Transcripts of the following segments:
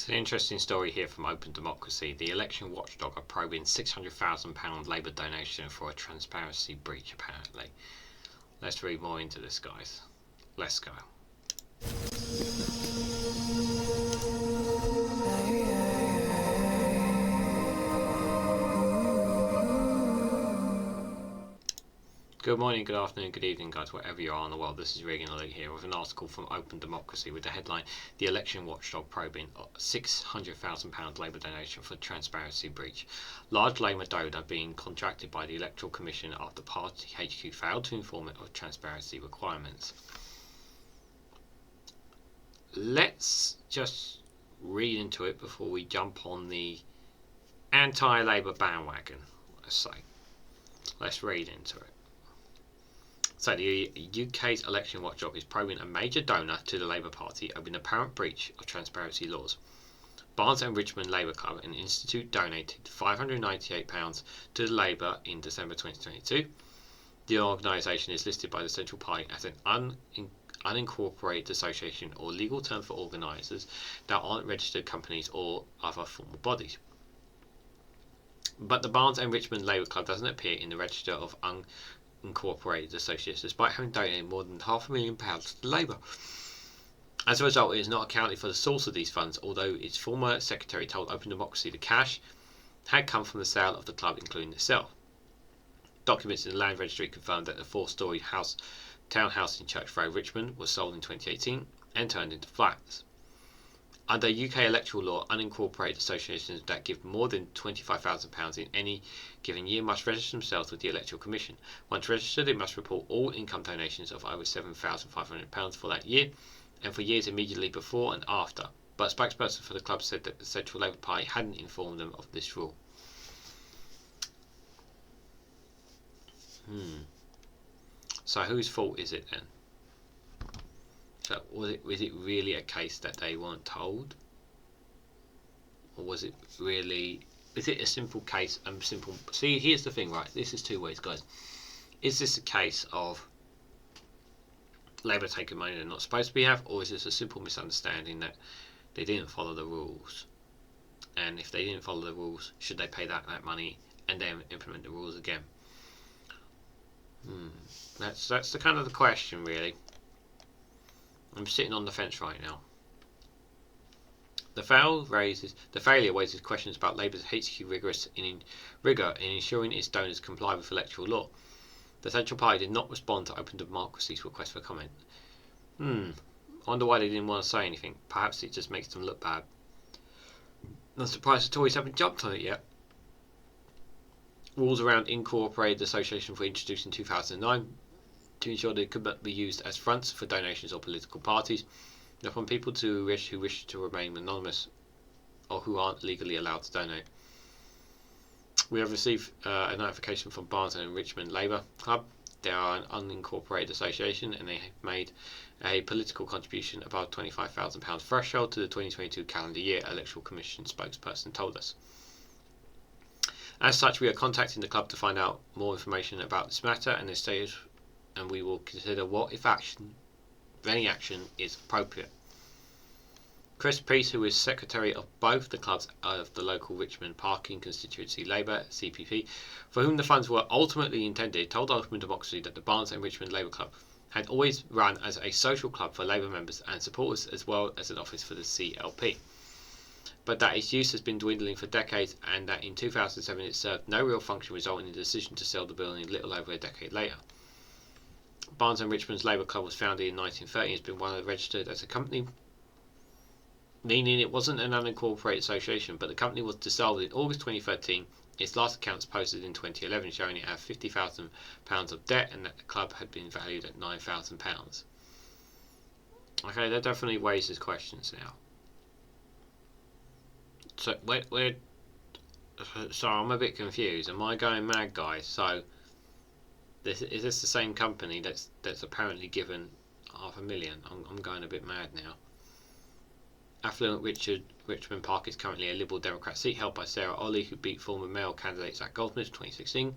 It's an interesting story here from Open Democracy. The election watchdog are probing £600,000 Labour donation for a transparency breach, apparently. Let's read more into this, guys. Let's go. Good morning, good afternoon, good evening, guys, wherever you are in the world. This is REGANELITE here with an article from Open Democracy with the headline, The Election Watchdog Probing £600,000 Labour Donation for Transparency Breach. Large Labour donor being contracted by the Electoral Commission after party HQ failed to inform it of transparency requirements. Let's just read into it before we jump on the anti-Labour bandwagon, let's say. Let's read into it. So the UK's election watchdog is probing a major donor to the Labour Party over an apparent breach of transparency laws. Barnes and Richmond Labour Club and Institute donated £598 to the Labour in December 2022. The organisation is listed by the Central Party as an unincorporated association or legal term for organisers that aren't registered companies or other formal bodies. But the Barnes and Richmond Labour Club doesn't appear in the register of unincorporated associates despite having donated more than £500,000 to Labour. As a result, it is not accounted for the source of these funds, although its former secretary told Open Democracy the cash had come from the sale of the club, including itself. Documents in the Land Registry confirmed that the four-storey townhouse in Church Road, Richmond, was sold in 2018 and turned into flats. Under UK electoral law, unincorporated associations that give more than £25,000 in any given year must register themselves with the Electoral Commission. Once registered, they must report all income donations of over £7,500 for that year and for years immediately before and after. But a spokesperson for the club said that the Central Labour Party hadn't informed them of this rule. So whose fault is it then? So was it really a case that they weren't told? Or was it really, is it a simple case, see, here's the thing, right, this is two ways, guys. Is this a case of Labour taking money they're not supposed to be have, or is this a simple misunderstanding that they didn't follow the rules? And if they didn't follow the rules, should they pay that money and then implement the rules again? That's the kind of the question, really. I'm sitting on the fence right now. The failure raises questions about Labour's HQ rigour in ensuring its donors comply with electoral law. The Central Party did not respond to Open Democracy's request for comment. I wonder why they didn't want to say anything. Perhaps it just makes them look bad. I'm surprised the Tories haven't jumped on it yet. Rules around incorporated associations were introduced in 2009 to ensure they could not be used as fronts for donations or political parties, or from people who wish to remain anonymous or who aren't legally allowed to donate. We have received a notification from Barnes and Richmond Labour Club. They are an unincorporated association and they have made a political contribution above £25,000 threshold to the 2022 calendar year, Electoral Commission spokesperson told us. As such, we are contacting the club to find out more information about this matter and their status, and we will consider what, if any action is appropriate. Chris Peace, who is secretary of both the clubs of the local Richmond Parking constituency Labour (CPP), for whom the funds were ultimately intended, told Open Democracy that the Barnes and Richmond Labour Club had always run as a social club for Labour members and supporters as well as an office for the CLP, but that its use has been dwindling for decades and that in 2007 it served no real function, resulting in the decision to sell the building a little over a decade later. Barnes and Richmond's Labour Club was founded in 1930 and has been registered as a company, meaning it wasn't an unincorporated association, but the company was dissolved in August 2013. Its last accounts posted in 2011 showing it had £50,000 of debt and that the club had been valued at £9,000. Okay, that definitely raises questions now. So I'm a bit confused. Am I going mad, guys? So is this the same company that's apparently given $500,000? I'm going a bit mad now. Affluent Richmond Park is currently a Liberal Democrat seat held by Sarah Ollie, who beat former mayoral candidate Zach Goldsmith in 2016.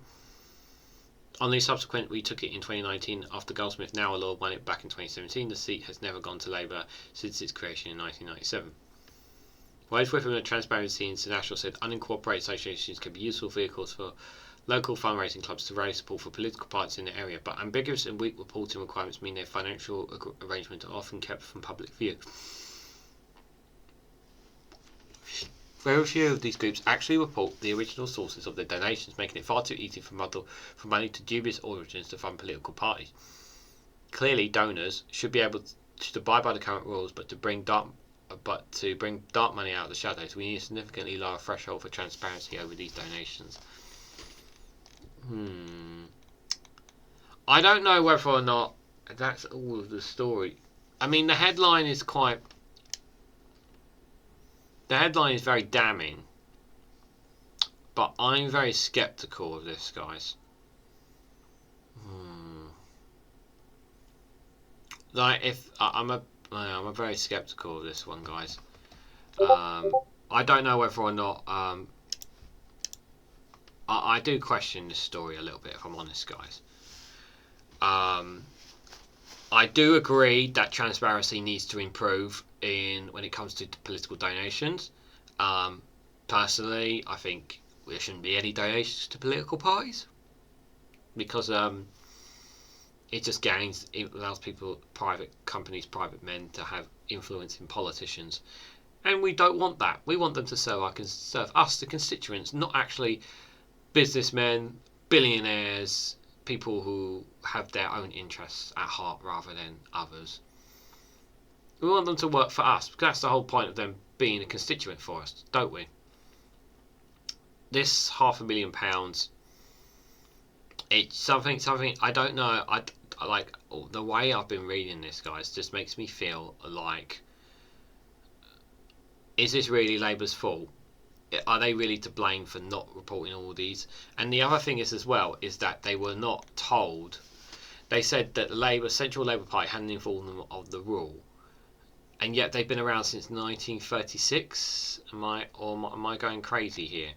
Only subsequently took it in 2019 after Goldsmith, now a Law, won it back in 2017. The seat has never gone to Labour since its creation in 1997. Whereas Whipham and Transparency International said unincorporated associations can be useful vehicles for local fundraising clubs to raise support for political parties in the area, but ambiguous and weak reporting requirements mean their financial arrangements are often kept from public view. Very few of these groups actually report the original sources of their donations, making it far too easy for money to dubious origins to fund political parties. Clearly, donors should be able to abide by the current rules, but to bring dark money out of the shadows, we need a significantly lower threshold for transparency over these donations. I don't know whether or not that's all of the story. I mean, the headline is very damning, but I'm very skeptical of this, guys. Like, if I'm very skeptical of this one, guys. I don't know whether or not I do question this story a little bit, if I'm honest, guys. I do agree that transparency needs to improve when it comes to political donations. Personally, I think there shouldn't be any donations to political parties because it allows people, private companies, private men to have influence in politicians, and we don't want that. We want them to serve us, the constituents, not actually businessmen, billionaires, people who have their own interests at heart rather than others. We want them to work for us, because that's the whole point of them being a constituent for us, don't we? This £500,000, it's something I don't know. I like the way I've been reading this, guys, just makes me feel like, is this really Labour's fault? Are they really to blame for not reporting all these? And the other thing is, as well, is that they were not told. They said that the Central Labour Party hadn't informed them of the rule, and yet they've been around since 1936. Am I going crazy here?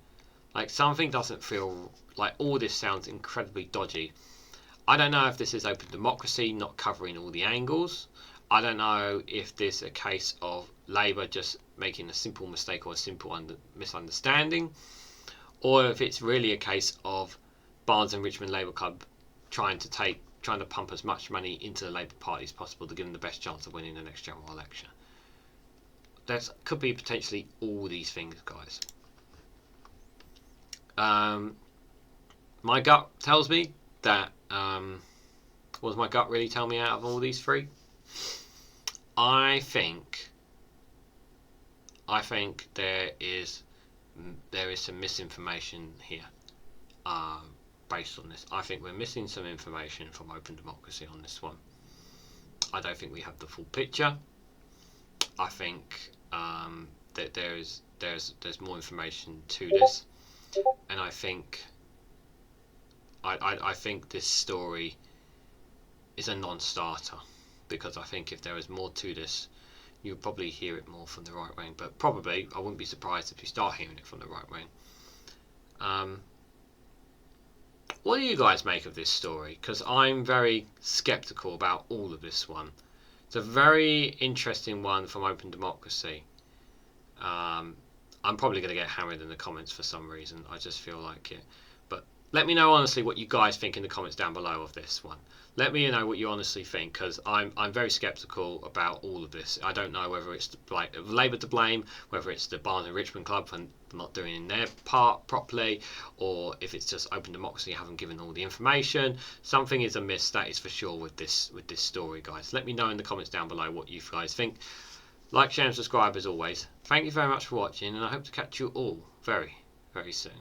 Like, something doesn't feel like, all this sounds incredibly dodgy. I don't know if this is open democracy not covering all the angles. I don't know if this is a case of Labour just making a simple mistake or a simple misunderstanding, or if it's really a case of Barnes and Richmond Labour Club trying to pump as much money into the Labour Party as possible to give them the best chance of winning the next general election. There could be potentially all these things, guys. My gut tells me that what does my gut really tell me out of all these three? I think there is some misinformation here based on this. I think we're missing some information from Open Democracy on this one. I don't think we have the full picture. I think that there's more information to this, and I think this story is a non-starter, because I think if there is more to this, you'll probably hear it more from the right wing. But probably, I wouldn't be surprised if you start hearing it from the right wing. What do you guys make of this story? Because I'm very skeptical about all of this one. It's a very interesting one from Open Democracy. I'm probably going to get hammered in the comments for some reason. I just feel like it. But let me know honestly what you guys think in the comments down below of this one. Let me know what you honestly think, because I'm very skeptical about all of this. I don't know whether it's like Labour to blame, whether it's the Barnes and Richmond Club for not doing their part properly, or if it's just Open Democracy haven't given all the information. Something is amiss, that is for sure, with this story, guys. Let me know in the comments down below what you guys think. Like, share and subscribe as always. Thank you very much for watching, and I hope to catch you all very, very soon.